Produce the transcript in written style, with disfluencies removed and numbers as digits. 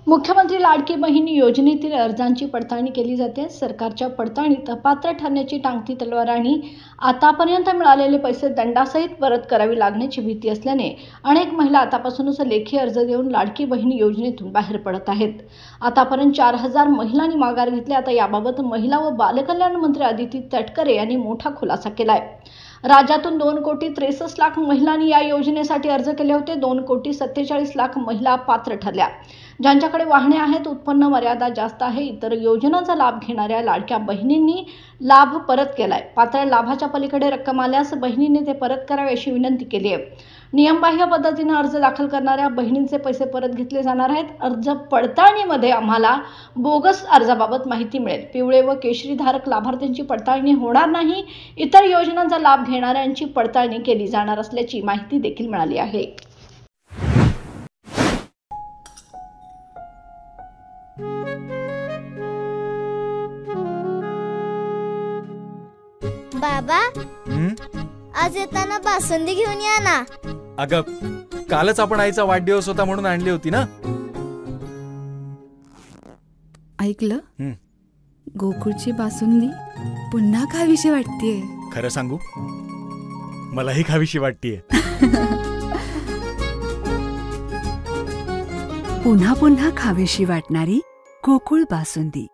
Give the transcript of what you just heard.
मुख्यमंत्री लाडकी बहीण योजनेतील अर्जांची पडताळणी केली जाते। सरकारच्या पडताळणीत अपात्र ठरण्याची टांगती तलवार आणि आतापर्यंत मिळालेले पैसे दंडासहित परत करावी लागण्याची भीती असल्याने अनेक महिला आतापासूनच लेखी अर्ज देऊन लाडकी बहीण योजनेतून बाहेर पडत आहेत। आतापर्यंत 4000 महिलांनी माघार घेतली। आता याबाबत महिला व बालकल्याण मंत्री अदिती तटकरे यांनी मोठा खुलासा केलाय। राज्यातून 2,63,00,000 महिलांनी या योजनेसाठी अर्ज केले होते। 2,47,00,000 महिला पात्र ठरल्या। ज्यांच्याकडे वाहने आहेत, उत्पन्न मर्यादा जास्त आहे, इतर योजनांचा लाभ घेणाऱ्या लाडक्या बहिणींनी लाभ परत केलाय। पात्र लाभाच्या पलीकडे रक्कम आल्यास बहिणींनी ते परत करावे अशी विनंती केली आहे। नियमबाह्य पद्धतीने अर्ज दाखल करणाऱ्या बहिणींचे पैसे परत घेतले जाणार आहेत। अर्ज पडताळणीमध्ये आम्हाला बोगस अर्जाबाबत माहिती मिळेल। पिवळे व केशरी धारक लाभार्थ्यांची पडताळणी होणार नाही। इतर योजनांचा लाभ घेणाऱ्यांची पडताळणी केली जाणार असल्याची माहिती देखील मिळाली आहे। बाबा, आज येताना बासुंदी घेऊन या ना। अगं, कालच आपण आईचा वाढदिवस होता म्हणून आणली होती ना। ऐकलं, गोकुळची बासुंदी पुन्हा खावीशी वाटतेय। खरं सांगू, मलाही खावीशी वाटतेय। पुन्हा पुन्हा खावीशी वाटणारी गोकुळ बासुंदी।